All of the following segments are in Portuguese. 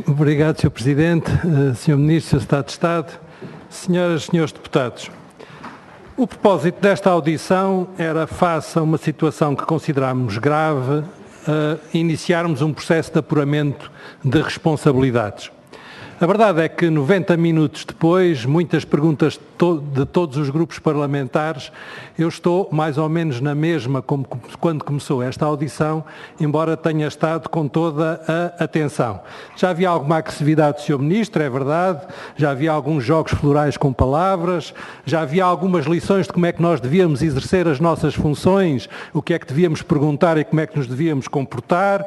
Obrigado, Sr. Presidente, Sr. Ministro, Sr. Secretário de Estado, Senhoras e Senhores Deputados. O propósito desta audição era, face a uma situação que consideramos grave, iniciarmos um processo de apuramento de responsabilidades. A verdade é que 90 minutos depois, muitas perguntas de todos os grupos parlamentares, eu estou mais ou menos na mesma como quando começou esta audição, embora tenha estado com toda a atenção. Já havia alguma agressividade do Sr. Ministro, é verdade, já havia alguns jogos florais com palavras, já havia algumas lições de como é que nós devíamos exercer as nossas funções, o que é que devíamos perguntar e como é que nos devíamos comportar.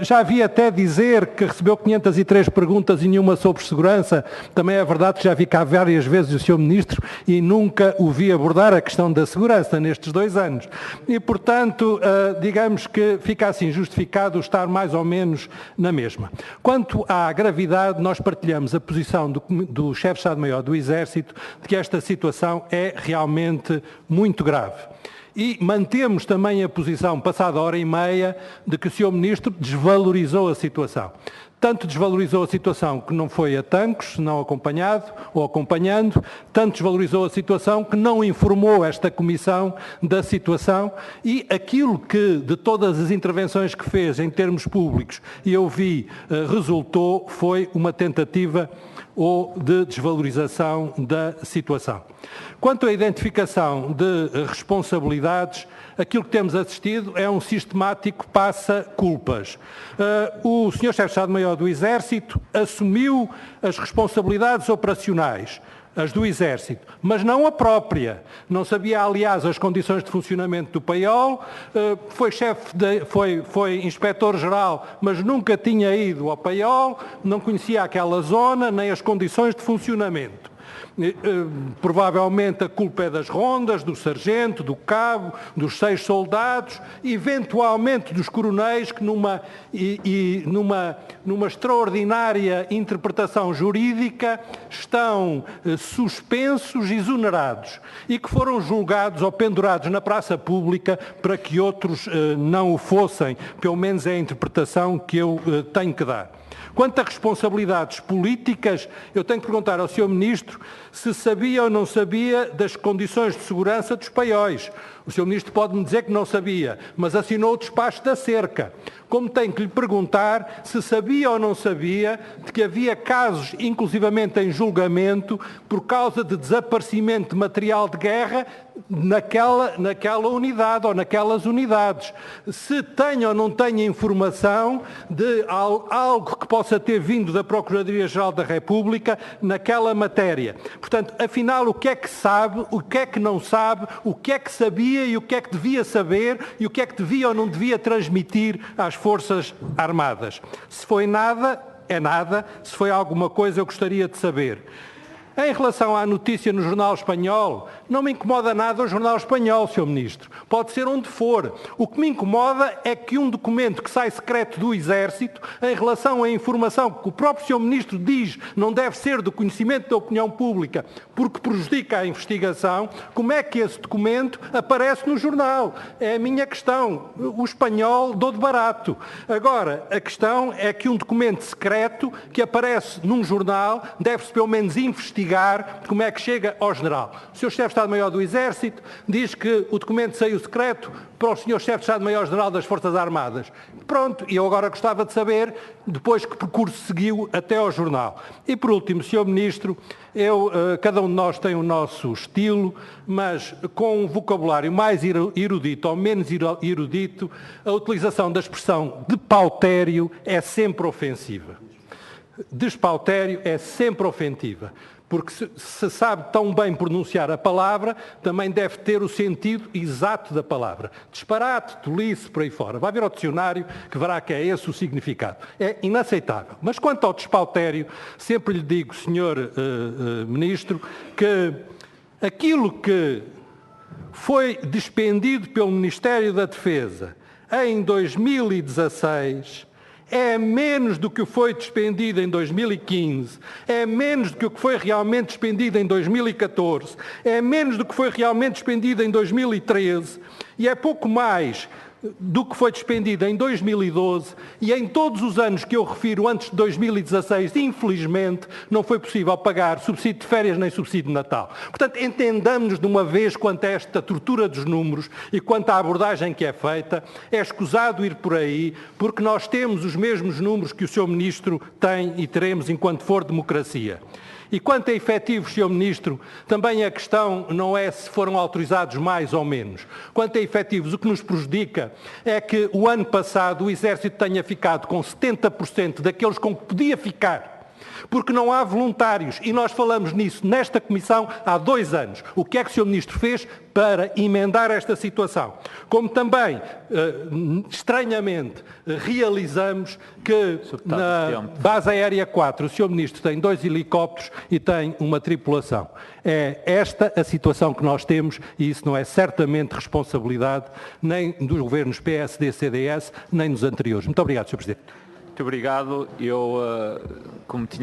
Já havia até dizer que recebeu 503 perguntas e nenhuma sobre segurança. Também é verdade que já vi cá várias vezes o Sr. Ministro e nunca o vi abordar a questão da segurança nestes 2 anos. E, portanto, digamos que fica assim justificado estar mais ou menos na mesma. Quanto à gravidade, nós partilhamos a posição do Chefe de Estado-Maior do Exército de que esta situação é realmente muito grave. E mantemos também a posição, passada a hora e meia, de que o Sr. Ministro desvalorizou a situação. Tanto desvalorizou a situação que não foi a tanques, não acompanhado ou acompanhando, tanto desvalorizou a situação que não informou esta Comissão da situação e aquilo que, de todas as intervenções que fez em termos públicos, eu vi, resultou, foi uma tentativa ou de desvalorização da situação. Quanto à identificação de responsabilidades, aquilo que temos assistido é um sistemático passa-culpas. O Sr. Chefe de Estado-Maior do Exército assumiu as responsabilidades operacionais, as do Exército, mas não a própria. Não sabia, aliás, as condições de funcionamento do paiol, foi inspetor-geral, mas nunca tinha ido ao paiol, não conhecia aquela zona, nem as condições de funcionamento. Provavelmente a culpa é das rondas, do sargento, do cabo, dos 6 soldados, eventualmente dos coronéis que numa extraordinária interpretação jurídica estão suspensos e exonerados e que foram julgados ou pendurados na praça pública para que outros não o fossem, pelo menos é a interpretação que eu tenho que dar. Quanto a responsabilidades políticas, eu tenho que perguntar ao Sr. Ministro se sabia ou não sabia das condições de segurança dos paióis. O Sr. Ministro pode-me dizer que não sabia, mas assinou o despacho da cerca. Como tenho que lhe perguntar se sabia ou não sabia de que havia casos, inclusivamente em julgamento, por causa de desaparecimento de material de guerra naquela unidade ou naquelas unidades. Se tem ou não tem informação de algo que possa ter vindo da Procuradoria-Geral da República naquela matéria. Portanto, afinal, o que é que sabe, o que é que não sabe, o que é que sabia e o que é que devia saber e o que é que devia ou não devia transmitir às Forças Armadas. Se foi nada, é nada. Se foi alguma coisa, eu gostaria de saber. Em relação à notícia no Jornal Espanhol, não me incomoda nada o Jornal Espanhol, Sr. Ministro. Pode ser onde for. O que me incomoda é que um documento que sai secreto do Exército, em relação à informação que o próprio Sr. Ministro diz não deve ser do conhecimento da opinião pública porque prejudica a investigação, como é que esse documento aparece no jornal? É a minha questão. O espanhol dou de barato. Agora, a questão é que um documento secreto que aparece num jornal deve-se pelo menos investigar como é que chega ao general. O Sr. Chefe de Estado-Maior do Exército diz que o documento saiu secreto para o Sr. Chefe de Estado-Maior-General das Forças Armadas. Pronto, e eu agora gostava de saber depois que percurso seguiu até ao jornal. E por último, Sr. Ministro, cada um de nós tem o nosso estilo, mas com um vocabulário mais erudito ou menos erudito, a utilização da expressão despautério é sempre ofensiva. Despautério é sempre ofensiva. Porque se sabe tão bem pronunciar a palavra, também deve ter o sentido exato da palavra. Disparate, tolice, por aí fora. Vai ver ao dicionário que verá que é esse o significado. É inaceitável. Mas quanto ao despautério, sempre lhe digo, Sr. Ministro, que aquilo que foi despendido pelo Ministério da Defesa em 2016... é menos do que foi despendido em 2015, é menos do que o que foi realmente despendido em 2014, é menos do que foi realmente despendido em 2013 e é pouco mais do que foi despendido em 2012 e em todos os anos que eu refiro antes de 2016, infelizmente, não foi possível pagar subsídio de férias nem subsídio de Natal. Portanto, entendamos-nos de uma vez quanto a esta tortura dos números e quanto à abordagem que é feita. É escusado ir por aí, porque nós temos os mesmos números que o Sr. Ministro tem e teremos enquanto for democracia. E quanto a efetivos, Sr. Ministro, também a questão não é se foram autorizados mais ou menos. Quanto a efetivos, o que nos prejudica é que o ano passado o Exército tenha ficado com 70% daqueles com que podia ficar, porque não há voluntários, e nós falamos nisso nesta Comissão há 2 anos. O que é que o Sr. Ministro fez para emendar esta situação? Como também, estranhamente, realizamos que na Base Aérea 4 o Sr. Ministro tem 2 helicópteros e tem uma tripulação. É esta a situação que nós temos e isso não é certamente responsabilidade nem dos governos PSD-CDS, nem dos anteriores. Muito obrigado, Sr. Presidente. Muito obrigado. Eu, como tinha